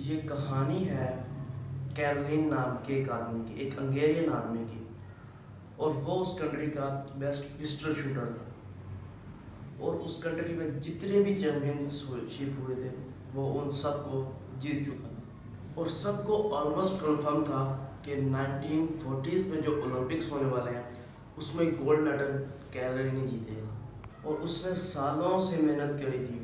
ये कहानी है कैरोलिन नाम के एक आदमी की, एक हंगेरियन आदमी की। और वो उस कंट्री का बेस्ट पिस्टल शूटर था और उस कंट्री में जितने भी चैम्पियनशिप हुए थे वो उन सब को जीत चुका था। और सबको ऑलमोस्ट कंफर्म था कि 1940s में जो ओलंपिक्स होने वाले हैं उसमें गोल्ड मेडल कैरोलिन ही जीतेगा। और उसने सालों से मेहनत करी थी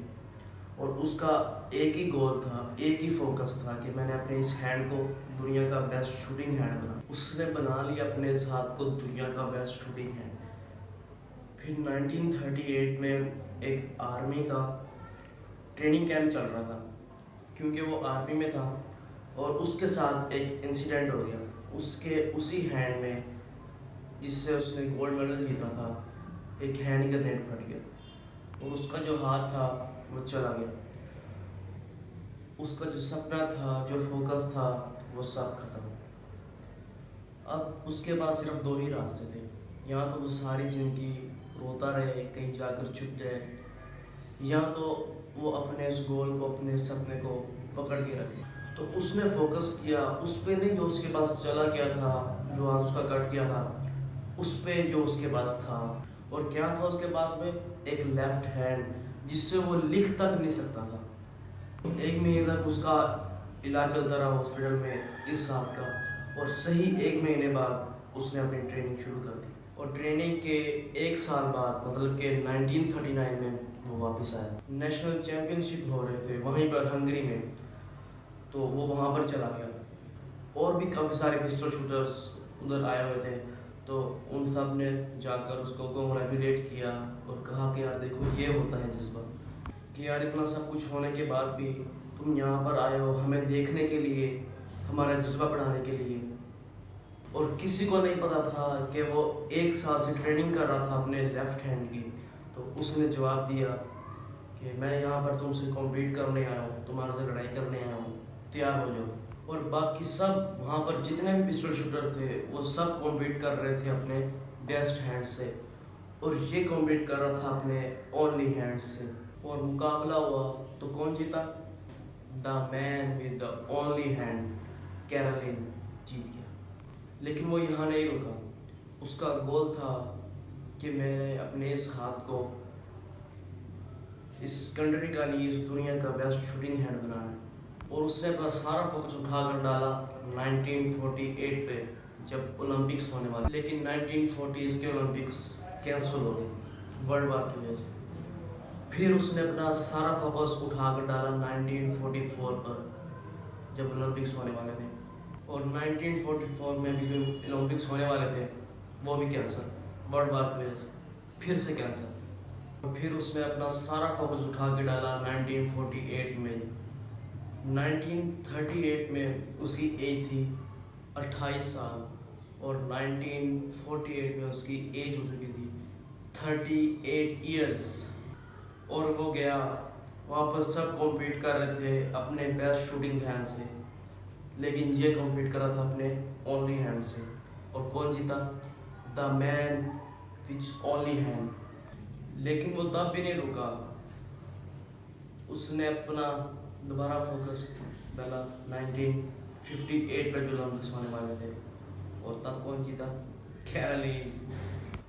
और उसका एक ही गोल था, एक ही फोकस था कि मैंने अपने इस हैंड को दुनिया का बेस्ट शूटिंग हैंड बना। उसने बना लिया अपने इस हाथ को दुनिया का बेस्ट शूटिंग हैंड। फिर 1938 में एक आर्मी का ट्रेनिंग कैंप चल रहा था क्योंकि वो आर्मी में था और उसके साथ एक इंसिडेंट हो गया। उसके उसी हैंड में जिससे उसने गोल्ड मेडल जीता था एक हैंड ग्रेनेड फट गया और उसका जो हाथ था वो चला गया। उसका जो सपना था, जो फोकस था, वो सब खत्म। अब उसके पास सिर्फ दो ही रास्ते थे, या तो वो सारी जिंदगी रोता रहे, कहीं जाकर छुप जाए, या तो वो अपने इस गोल को, अपने सपने को पकड़ के रखे। तो उसने फोकस किया उस पे नहीं जो उसके पास चला गया था, जो हाथ उसका कट गया था, उस पे जो उसके पास था। और क्या था उसके पास में? एक लेफ्ट हैंड जिससे वो लिख तक नहीं सकता था। 1 महीने तक उसका इलाज चलता रहा हॉस्पिटल में इस हाथ का, और सही 1 महीने बाद उसने अपनी ट्रेनिंग शुरू कर दी। और ट्रेनिंग के 1 साल बाद मतलब कि 1939 में वो वापस आया। नेशनल चैम्पियनशिप हो रहे थे वहीं पर हंगरी में, तो वो वहाँ पर चला गया। और भी काफ़ी सारे पिस्टल शूटर्स उधर आए हुए थे, तो उन सब ने जाकर उसको कॉन्ग्रेचुलेट किया और कहा कि यार देखो ये होता है जज्बा, कि यार इतना सब कुछ होने के बाद भी तुम यहाँ पर आए हो हमें देखने के लिए, हमारा जज्बा बढ़ाने के लिए। और किसी को नहीं पता था कि वो 1 साल से ट्रेनिंग कर रहा था अपने लेफ्ट हैंड की। तो उसने जवाब दिया कि मैं यहाँ पर तुमसे कॉम्पीट करने आया हूँ, तुम्हारे से लड़ाई करने आया हूँ, तैयार हो जाओ। और बाकी सब वहाँ पर जितने भी पिस्टल शूटर थे वो सब कॉम्पीट कर रहे थे अपने बेस्ट हैंड से, और ये कॉम्पीट कर रहा था अपने ओनली हैंड से। और मुकाबला हुआ तो कौन जीता? The man with the only hand, Caroline जीत गया। लेकिन वो यहाँ नहीं रुका। उसका गोल था कि मैंने अपने इस हाथ को इस कंट्री का नहीं, इस दुनिया का बेस्ट शूटिंग हैंड बनाना है। और उसने अपना सारा फोकस उठा कर डाला 1948 पे जब ओलंपिक्स होने वाले। लेकिन 1940s के ओलंपिक्स कैंसिल हो गए वर्ल्ड वार की वजह से। फिर उसने अपना सारा फोकस उठा कर डाला 1944 पर जब ओलंपिक्स होने वाले थे। और 1944 में भी जो ओलंपिक्स होने वाले थे वो भी कैंसिल वर्ल्ड वार की वजह से, फिर से कैंसिल। और फिर उसने अपना सारा फोकस उठा के डाला 1948 में। 1938 में उसकी एज थी 28 साल और 1948 में उसकी एज हो चुकी थी 38 इयर्स। और वो गया वहाँ पर, सब कॉम्पीट कर रहे थे अपने बेस्ट शूटिंग हैंड से, लेकिन ये कॉम्पीट कर रहा था अपने ओनली हैंड से। और कौन जीता? The man which only hand. लेकिन वो तब भी नहीं रुका, उसने अपना दोबारा फोकस डाला 1958 पर जो ओलंपिक्स होने वाले थे, और तब कौन जीता? कैरोलिन।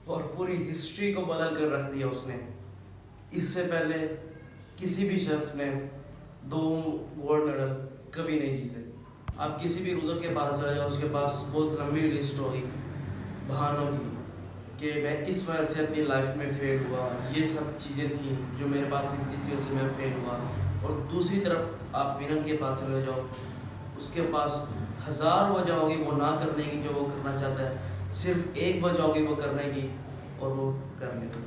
और पूरी हिस्ट्री को बदल कर रख दिया उसने। इससे पहले किसी भी शख्स ने 2 गोल्ड मेडल कभी नहीं जीते। आप किसी भी लूज़र के पास चले जाओ, उसके पास बहुत लंबी लिस्ट होगी बहानों की कि मैं इस वजह से अपनी लाइफ में फेल हुआ, ये सब चीज़ें थी जो मेरे पास थी जिस वजह से मैं फेल हुआ। और दूसरी तरफ आप विनर के पास चले जाओ, उसके पास 1000 वजह होगी वो ना करने की जो वो करना चाहता है, सिर्फ एक वजह होगी वो करने की और वो कर लेगा।